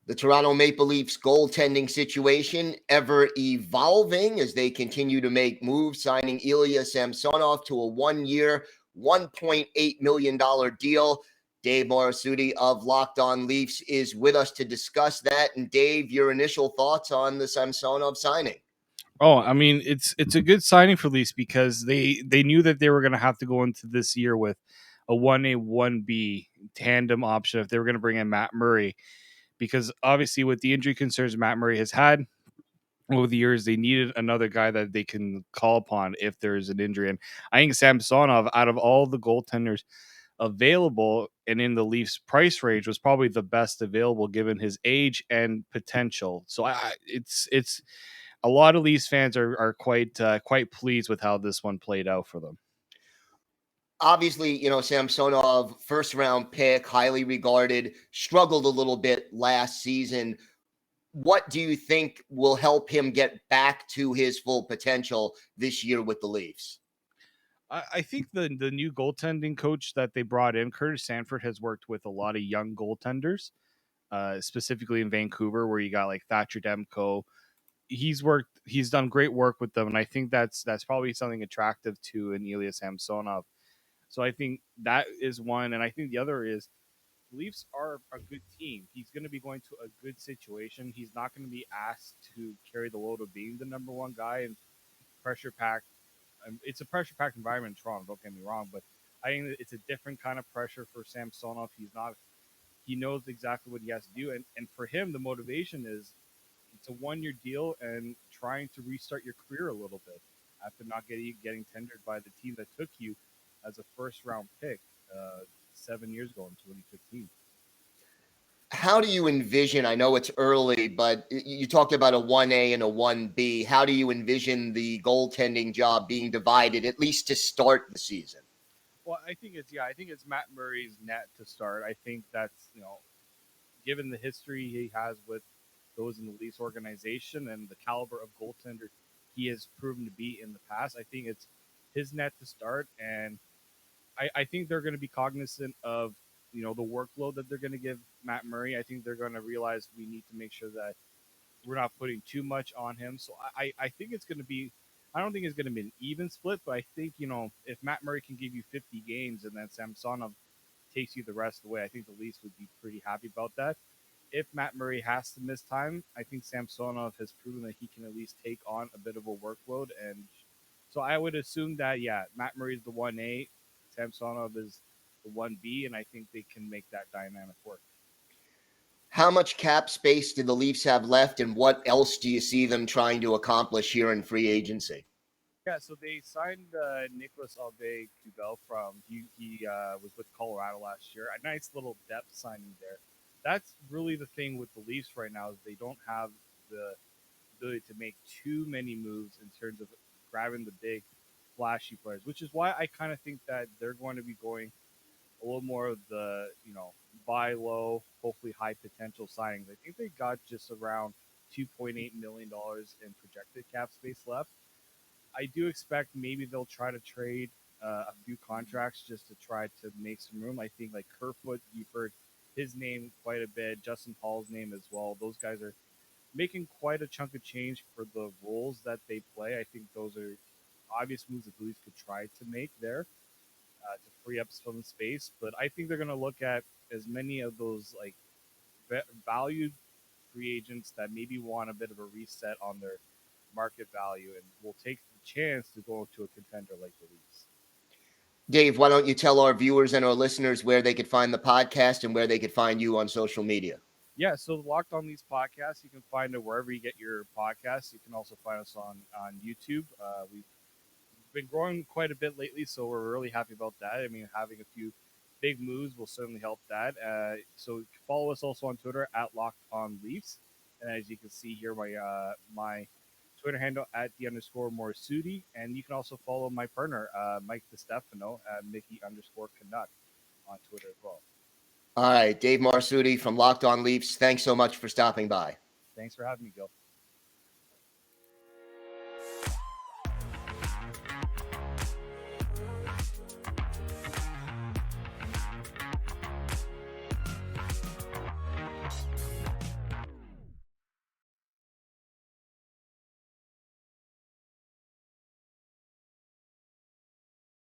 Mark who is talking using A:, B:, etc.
A: The Toronto Maple Leafs goaltending situation ever evolving as they continue to make moves, signing Ilya Samsonov to a 1-year, $1.8 million deal. Dave Morassutti of Locked On Leafs is with us to discuss that. And Dave, your initial thoughts on the Samsonov signing?
B: Oh, I mean, it's a good signing for Leafs because they knew that they were going to have to go into this year with a 1A 1B tandem option if they were going to bring in Matt Murray, because obviously with the injury concerns Matt Murray has had over the years, they needed another guy that they can call upon if there's an injury. And I think Samsonov, out of all the goaltenders available and in the Leafs price range, was probably the best available given his age and potential. So it's a lot of Leafs fans are quite pleased with how this one played out for them.
A: Obviously, Samsonov, first round pick, highly regarded, struggled a little bit last season. What do you think will help him get back to his full potential this year with the Leafs?
B: I think the new goaltending coach that they brought in, Curtis Sanford, has worked with a lot of young goaltenders, specifically in Vancouver, where you got like Thatcher Demko. He's done great work with them, and I think that's probably something attractive to an Ilya Samsonov. So I think that is one, and I think the other is Leafs are a good team. He's going to be going to a good situation. He's not going to be asked to carry the load of being the number one guy and pressure packed. It's a pressure packed environment in Toronto. Don't get me wrong, but I think that it's a different kind of pressure for Samsonov. He's not. He knows exactly what he has to do, and for him, the motivation is it's a 1-year deal and trying to restart your career a little bit after not getting tendered by the team that took you as a first round pick 7 years ago in 2015.
A: How do you envision? I know it's early, but you talked about a 1A and a 1B. How do you envision the goaltending job being divided, at least to start the season?
B: Well, I think it's Matt Murray's net to start. I think that's given the history he has with those in the Leafs organization and the caliber of goaltender he has proven to be in the past, I think it's his net to start. And I think they're going to be cognizant of the workload that they're going to give Matt Murray. I think they're going to realize we need to make sure that we're not putting too much on him. So I think it's going to be. I don't think it's going to be an even split, but I think if Matt Murray can give you 50 games and then Samsonov takes you the rest of the way, I think the Leafs would be pretty happy about that. If Matt Murray has to miss time, I think Samsonov has proven that he can at least take on a bit of a workload. And so I would assume that, Matt Murray is the 1A, Samsonov is the 1B, and I think they can make that dynamic work.
A: How much cap space do the Leafs have left, and what else do you see them trying to accomplish here in free agency?
B: Yeah, so they signed Nicholas Albe-Kubel from he was with Colorado last year. A nice little depth signing there. That's really the thing with the Leafs right now is they don't have the ability to make too many moves in terms of grabbing the big flashy players, which is why I kind of think that they're going to be going a little more of the buy low, hopefully high potential signings. I think they got just around $2.8 million in projected cap space left. I do expect maybe they'll try to trade a few contracts just to try to make some room. I think like Kerfoot, you've heard his name quite a bit, Justin Paul's name as well. Those guys are making quite a chunk of change for the roles that they play. I think those are obvious moves that the Leafs could try to make there to free up some space. But I think they're going to look at as many of those like valued free agents that maybe want a bit of a reset on their market value and will take the chance to go to a contender like the Leafs.
A: Dave, why don't you tell our viewers and our listeners where they could find the podcast and where they could find you on social media?
B: Yeah, so Locked On Leafs podcast, you can find it wherever you get your podcasts. You can also find us on YouTube. We've been growing quite a bit lately, so we're really happy about that. I mean, having a few big moves will certainly help that. So follow us also on Twitter at Locked On Leafs, and as you can see here, my Twitter handle at @the_Morassutti, and you can also follow my partner Mike DiStefano at Mickey_Canuck on Twitter as well.
A: All right, Dave Morassutti from Locked On Leafs. Thanks so much for stopping by.
B: Thanks for having me, Gil.